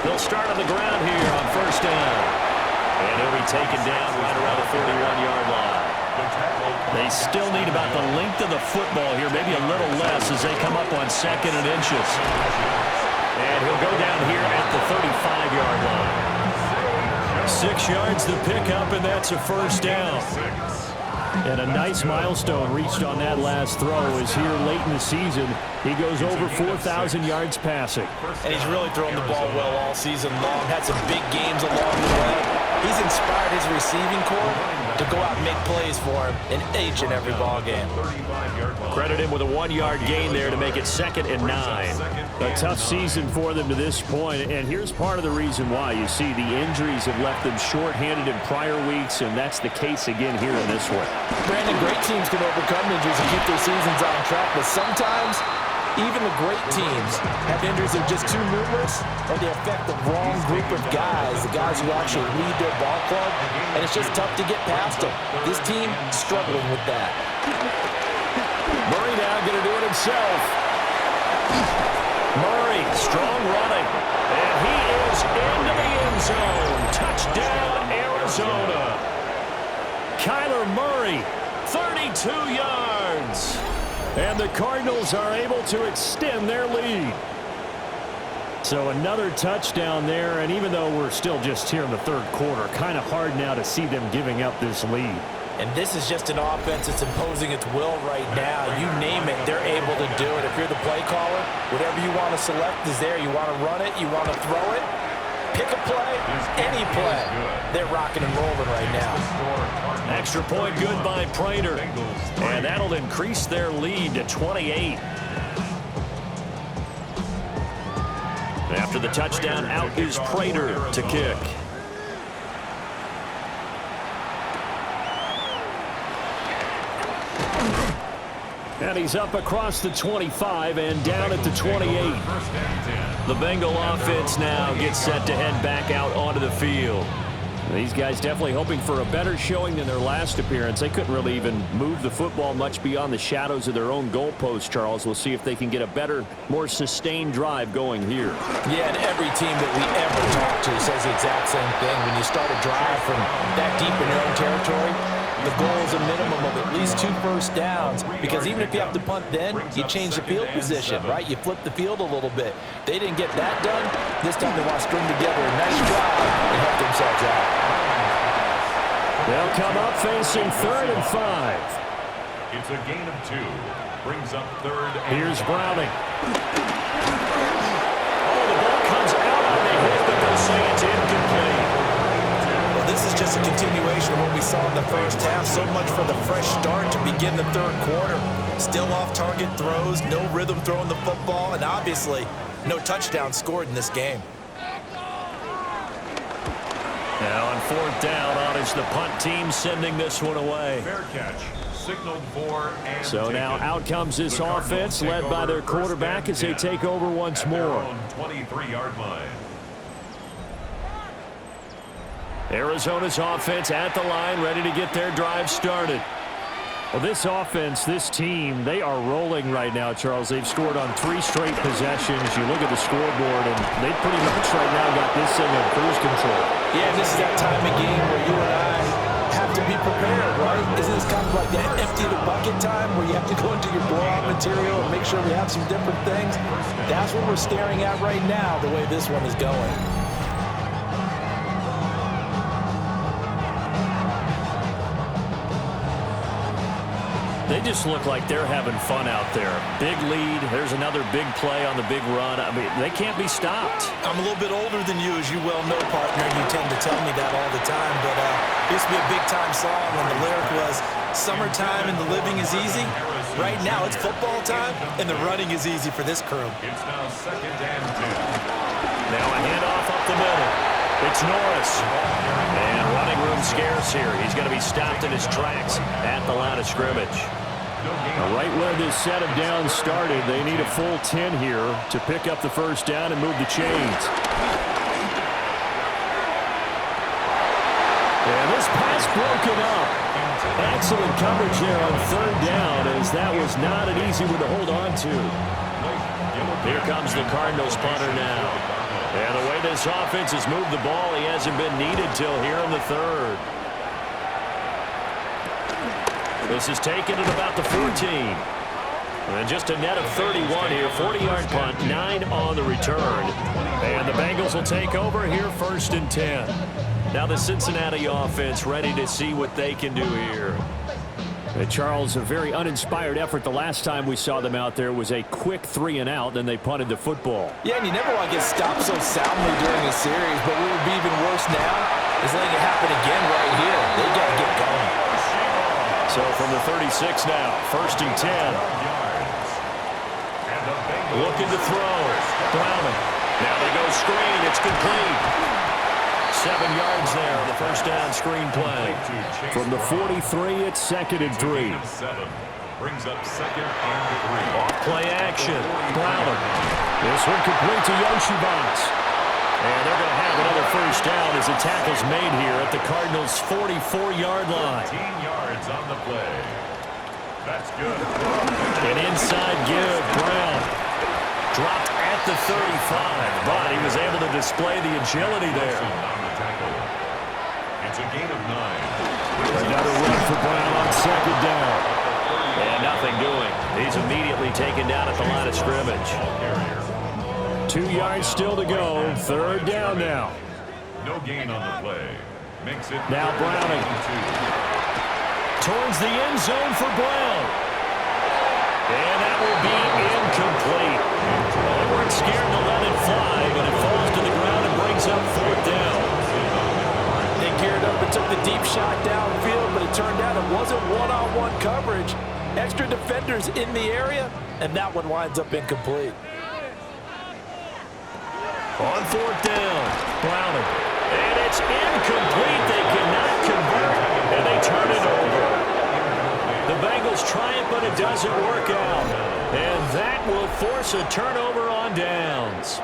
They'll start on the ground here on first down. And he'll be taken down right around the 41-yard line. They still need about the length of the football here, maybe a little less as they come up on 2nd and inches. And he'll go down here at the 35-yard line. 6 yards to pick up, and that's a first down. And a nice milestone reached on that last throw is here late in the season. He goes over 4,000 yards passing. And he's really thrown the ball well all season long. Had some big games along the way. He's inspired his receiving corps to go out and make plays for him in each and every ball game. Credit him with a 1-yard gain there to make it 2nd and 9. A tough season for them to this point, and here's part of the reason why. You see the injuries have left them shorthanded in prior weeks, and that's the case again here in this one. Brandon, great teams can overcome injuries and keep their seasons on track, but sometimes even the great teams have injuries that are just too numerous, or they affect the wrong group of guys, the guys who actually lead their ball club, and it's just tough to get past them. This team struggling with that. Murray now going to do it himself. Murray, strong running, and he is into the end zone. Touchdown, Arizona. Kyler Murray, 32 yards. And the Cardinals are able to extend their lead. So another touchdown there, and even though we're still just here in the 3rd quarter, kind of hard now to see them giving up this lead. And this is just an offense that's imposing its will right now. You name it, they're able to do it. If you're the play caller, whatever you want to select is there. You want to run it, you want to throw it, pick a play, any play. They're rocking and rolling right now. Extra point good by Prater. And that'll increase their lead to 28. After the touchdown, out is Prater to kick. And he's up across the 25 and down at the 28. The Bengal offense now gets set to head back out onto the field. These guys definitely hoping for a better showing than their last appearance. They couldn't really even move the football much beyond the shadows of their own goalpost, Charles. We'll see if they can get a better, more sustained drive going here. Yeah, and every team that we ever talk to says the exact same thing. When you start a drive from that deep in your own territory, the goal is a minimum of at least 2 first downs, because even if you have to punt then, you change the field position, right? You flip the field a little bit. They didn't get that done. This time they want to string together a nice drive and help themselves out. They'll come up facing 3rd and 5. It's a gain of 2. Brings up 3rd and Here's Browning. Oh, the ball comes out on the hit, but they'll say it's incomplete. This is just a continuation of what we saw in the first half. So much for the fresh start to begin the 3rd quarter. Still off-target throws, no rhythm throwing the football, and obviously no touchdown scored in this game. Now on 4th down, on is the punt team sending this one away. fair catch. Signaled for and So now out comes this The offense Cardinals led by their take over quarterback first as they and 10 take over once at their more. own 23-yard line. Arizona's offense at the line, ready to get their drive started. Well, this offense, this team, they are rolling right now, Charles. They've scored on 3 straight possessions. You look at the scoreboard, and they pretty much right now got this thing in cruise control. Yeah, this is that time of game where you and I have to be prepared, right? Isn't this kind of like that empty the bucket time where you have to go into your blowout material and make sure we have some different things? That's what we're staring at right now, the way this one is going. They just look like they're having fun out there. Big lead. There's another big play on the big run. I mean, they can't be stopped. I'm a little bit older than you, as you well know, partner, and you tend to tell me that all the time, but it used to be a big-time song when the lyric was, "Summertime and the living is easy." Right now, it's football time, and the running is easy for this crew. It's now 2nd and 10. Now a handoff up the middle. It's Norris. And running room scarce here. He's going to be stopped in his tracks at the line of scrimmage. Right where this set of downs started, they need a full 10 here to pick up the first down and move the chains. And this pass broken up. Excellent coverage there on 3rd down, as that was not an easy one to hold on to. Here comes the Cardinals punter now. And the way this offense has moved the ball, he hasn't been needed till here in the third. This is taken at about the 14. And just a net of 31 here. 40-yard punt, 9 on the return. And the Bengals will take over here, 1st and 10. Now the Cincinnati offense ready to see what they can do here. Charles, a very uninspired effort. The last time we saw them out there was a quick 3 and out, then they punted the football. Yeah, and you never want to get stopped so soundly during a series, but what would be even worse now is letting it happen again right here. They got to get going. So from the 36 now, 1st and 10. Looking to throw. Browning. Now they go screen. It's complete. 7 yards there on the first down screen play. From the 43, it's 2nd and 3. Brings up 2nd and 3. Off play action. Browning. This one complete to Yoshibans. And they're going to have another first down as the tackle's made here at the Cardinals' 44-yard line. 15 yards on the play. That's good. An inside give. Brown dropped at the 35, but he was able to display the agility there. It's a gain of 9. Another run for Brown on 2nd down. And nothing doing. He's immediately taken down at the line of scrimmage. 2 yards still to go. 3rd down now. No gain on the play. Makes it now Browning. Towards the end zone for Brown. And that will be incomplete. They weren't scared to let it fly, but it falls to the ground and brings up 4th down. They geared up and took the deep shot downfield, but it turned out it wasn't one-on-one coverage. Extra defenders in the area, and that one winds up incomplete. On 4th down, Browning. And it's incomplete. They cannot convert, and they turn it over. The Bengals try it, but it doesn't work out. And that will force a turnover on downs.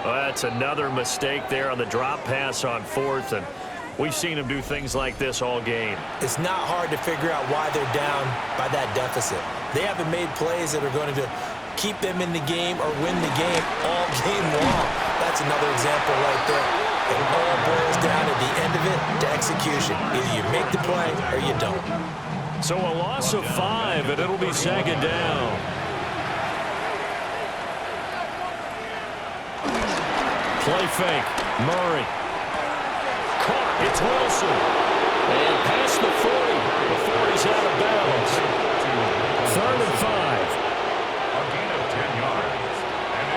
Well, that's another mistake there on the drop pass on 4th, and we've seen them do things like this all game. It's not hard to figure out why they're down by that deficit. They haven't made plays that are going to keep them in the game or win the game all game long. That's another example right there. It all boils down at the end of it to execution. Either you make the play or you don't. So a loss of 5, and it'll be 2nd down. Play fake. Murray. Caught. It's Wilson. And past the 40. The 40's out of bounds. 3rd and 5. A gain of 10 yards.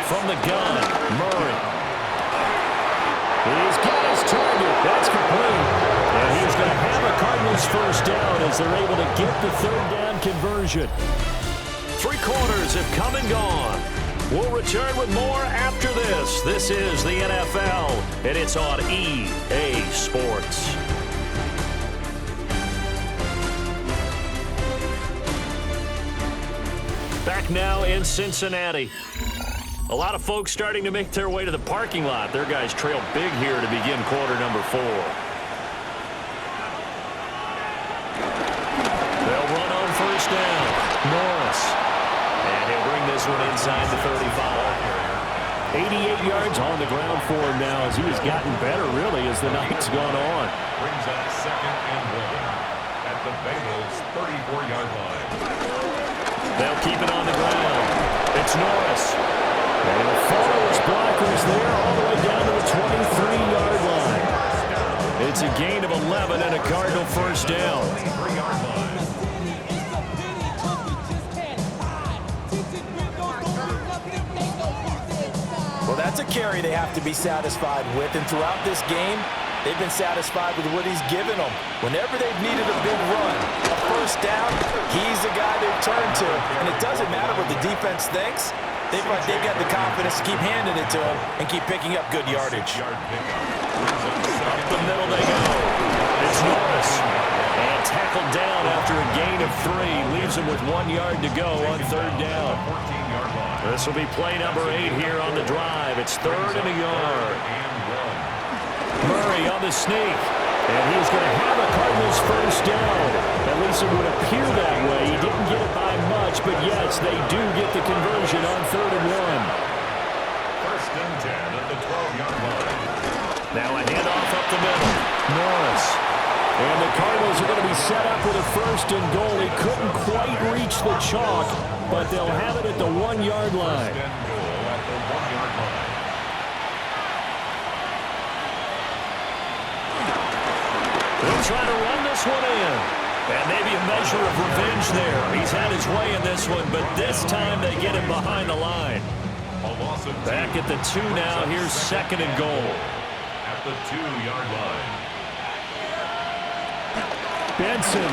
From the gun, Murray. He's got his target. That's complete. And he's going to have a Cardinals first down as they're able to get the 3rd down conversion. 3 quarters have come and gone. We'll return with more after this. This is the NFL, and it's on EA Sports. Back now in Cincinnati. A lot of folks starting to make their way to the parking lot. Their guys trail big here to begin quarter number 4. They'll run on first down. Norris. And he'll bring this one inside the 35. 88 yards on the ground for him now as he has gotten better, really, as the night's gone on. Brings up 2nd and 1 at the Bengals' 34-yard line. They'll keep it on the ground. It's Norris. And he'll follow his blockers there all the way down to the 23-yard line. It's a gain of 11 and a Cardinal first down. Well, that's a carry they have to be satisfied with, and throughout this game, they've been satisfied with what he's given them. Whenever they've needed a big run, a first down, he's the guy they've turned to. And it doesn't matter what the defense thinks. They've got the confidence to keep handing it to him and keep picking up good yardage. Up the middle they go. It's Norris. And tackled down after a gain of 3. Leaves him with 1 yard to go on 3rd down. This will be play number 8 here on the drive. It's 3rd and a yard. Murray on the sneak. And he's going to have a Cardinals first down. At least it would appear that way. He didn't get it by much, but yes, they do get the conversion on 3rd and 1. and 10 at the 12-yard line. Now a handoff up the middle. Norris. And the Cardinals are going to be set up with a first and goal. He couldn't quite reach the chalk, but they'll have it at the 1-yard line. First and goal at the 1-yard line. They'll try to run this one in. And maybe a measure of revenge there. He's had his way in this one, but this time they get him behind the line. Back at the 2 now. Here's second and goal. At the 2-yard line. Benson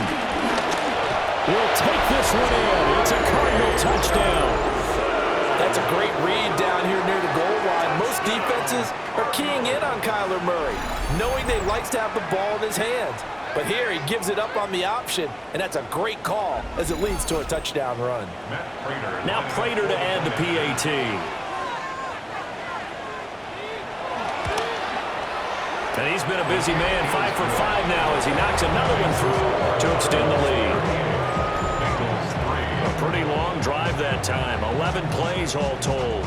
will take this one in. It's a Cardinal touchdown. That's a great read down here near the goal line. Most defenses are keying in on Kyler Murray, knowing they likes to have the ball in his hands. But here he gives it up on the option, and that's a great call as it leads to a touchdown run. Now Prater to add the PAT. And he's been a busy man, 5 for 5 now as he knocks another one through to extend the lead. A pretty long drive that time, 11 plays all told.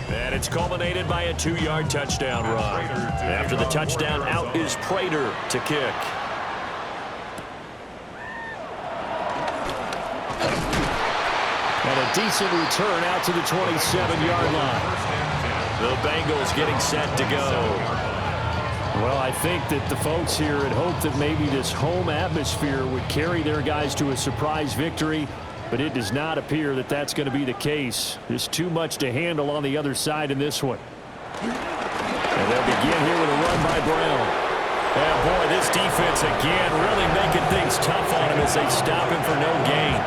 And it's culminated by a 2-yard touchdown run. After the touchdown, out is Prater to kick. And a decent return out to the 27-yard line. The Bengals getting set to go. Well, I think that the folks here had hoped that maybe this home atmosphere would carry their guys to a surprise victory, but it does not appear that that's going to be the case. There's too much to handle on the other side in this one. And they'll begin here with a run by Brown. And boy, this defense again really making things tough on him as they stop him for no gain.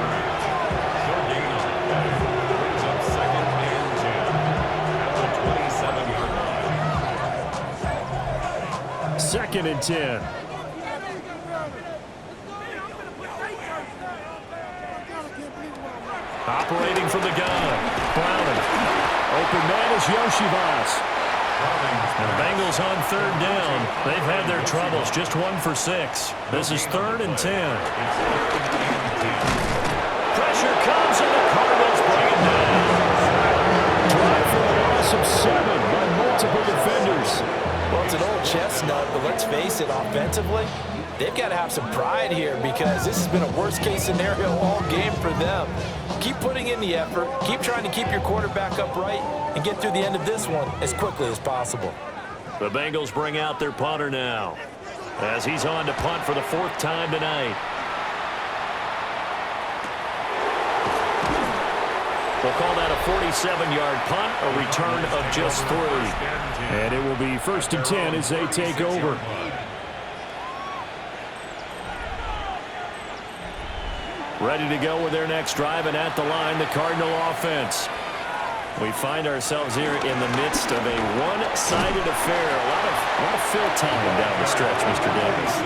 Brings up second and 10 at the 27-yard line. Second and 10. Operating from the gun. Browning. Open man is Yoshivas. And the Bengals on third down. They've had their troubles. Just 1 for 6. This is third and 10. Pressure comes and the Cardinals bring it down. Drive for a loss of 7 by multiple defenders. Well, it's an old chestnut, but let's face it, offensively, they've got to have some pride here because this has been a worst-case scenario all game for them. Keep putting in the effort, keep trying to keep your quarterback upright, and get through the end of this one as quickly as possible. The Bengals bring out their punter now as he's on to punt for the 4th time tonight. We'll call that a 47-yard punt, a return of just 3. And it will be 1st and 10 as they take over. Ready to go with their next drive, and at the line, the Cardinal offense. We find ourselves here in the midst of a one-sided affair. A lot of fill time down the stretch, Mr. Davis.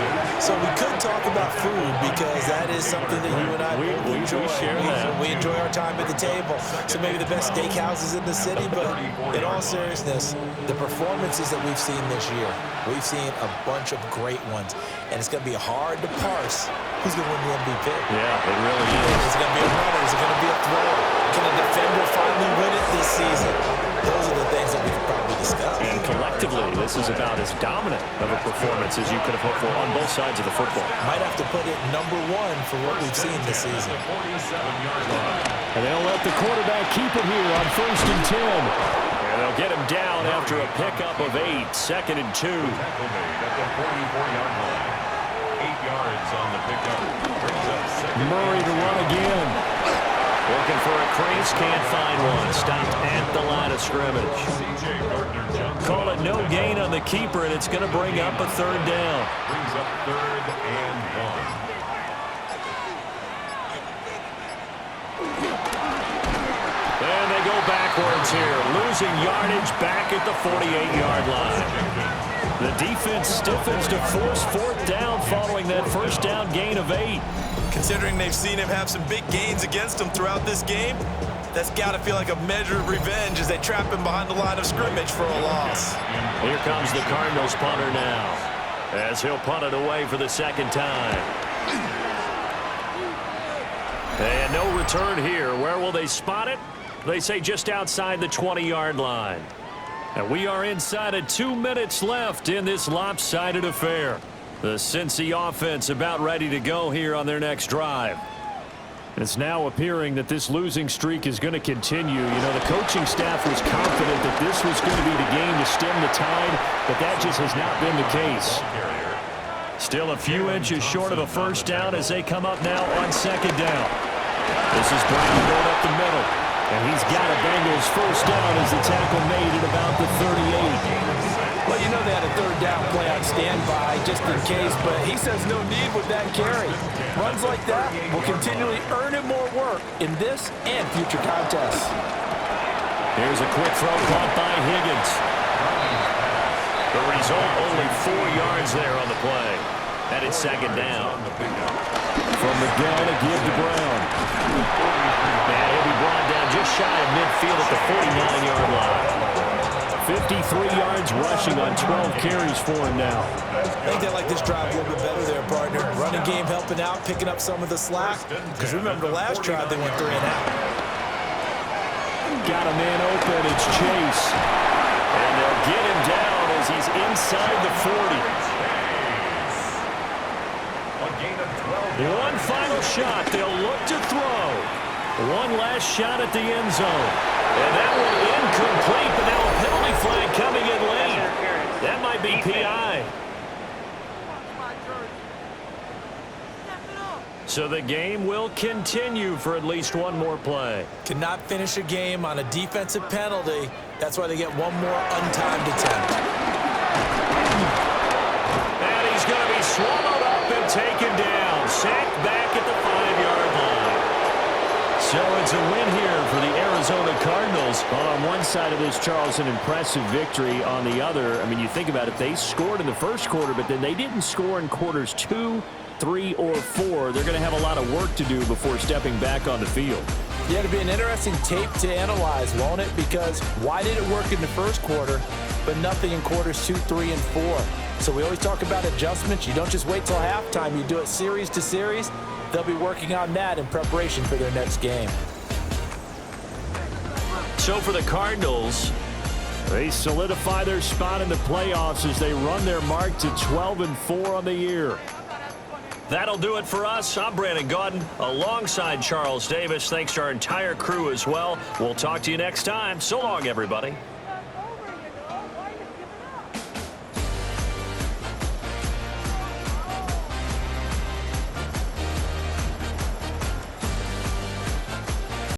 So we could talk about food because that is something that you and I both enjoy. We share that. We enjoy our time at the table. So maybe the best steakhouses in the city, but in all seriousness, the performances that we've seen this year, we've seen a bunch of great ones, and it's going to be hard to parse who's going to win the MVP. Yeah, it really is. Is it going to be a runner? Is it going to be a thrower? Can a defender finally win it this season? Those are the things that we could probably discuss. And collectively, this is about as dominant of a performance as you could have hoped for on both sides of the football. Might have to put it number 1 for what we've seen this season. And they'll let the quarterback keep it here on 1st and 10. And they'll get him down after a pickup of 8, 2nd and 2. Tackle made at the 44-yard line. 8 yards on the pickup. Brings up second. Murray to run again. Looking for a crease, can't find one. Stopped at the line of scrimmage. Call it no gain on the keeper, and it's going to bring up a 3rd down. Brings up 3rd and 1. And they go backwards here, losing yardage back at the 48-yard line. The defense stiffens to force 4th down following that 1st down gain of 8. Considering they've seen him have some big gains against them throughout this game, that's got to feel like a measure of revenge as they trap him behind the line of scrimmage for a loss. Here comes the Cardinals punter now, as he'll punt it away for the 2nd time. And no return here. Where will they spot it? They say just outside the 20-yard line. And we are inside of 2 minutes left in this lopsided affair. The Cincy offense about ready to go here on their next drive. It's now appearing that this losing streak is going to continue. You know, the coaching staff was confident that this was going to be the game to stem the tide, but that just has not been the case. Still a few inches short of a first down as they come up now on second down. This is Brown going up the middle, and he's got a Bengals first down as the tackle made at about the 38. Well, you know they had a third down play on standby just in case, but he says no need with that carry. Runs like that will continually earn him more work in this and future contests. Here's a quick throw caught by Higgins. The result, only 4 yards there on the play. And it's second down. From the gun, a give to Brown. And he'll be brought down just shy of midfield at the 49-yard line. 53 yards rushing on 12 carries for him now. I think they like this drive a little bit better there, partner. Running game helping out, picking up some of the slack. Because remember, the last drive they went 3 and out. Got a man open. It's Chase. And they'll get him down as he's inside the 40. One final shot. They'll look to throw. One last shot at the end zone. And that one incomplete, but now a penalty flag coming in late. That might be PI. So the game will continue for at least one more play. Cannot finish a game on a defensive penalty. That's why they get one more untimed attempt. And he's going to be swallowed up and taken down. Sacked back at the 5-yard line. So it's a win here for the Arizona Cardinals. Well, on one side of this, Charles, an impressive victory. On the other, I mean, you think about it, they scored in the first quarter, but then they didn't score in quarters 2, 3, or 4. They're going to have a lot of work to do before stepping back on the field. Yeah, it'll be an interesting tape to analyze, won't it? Because why did it work in the first quarter, but nothing in quarters 2, 3, and 4? So we always talk about adjustments. You don't just wait till halftime. You do it series to series. They'll be working on that in preparation for their next game. So for the Cardinals, they solidify their spot in the playoffs as they run their mark to 12-4 on the year. That'll do it for us. I'm Brandon Gaudin alongside Charles Davis. Thanks to our entire crew as well. We'll talk to you next time. So long, everybody.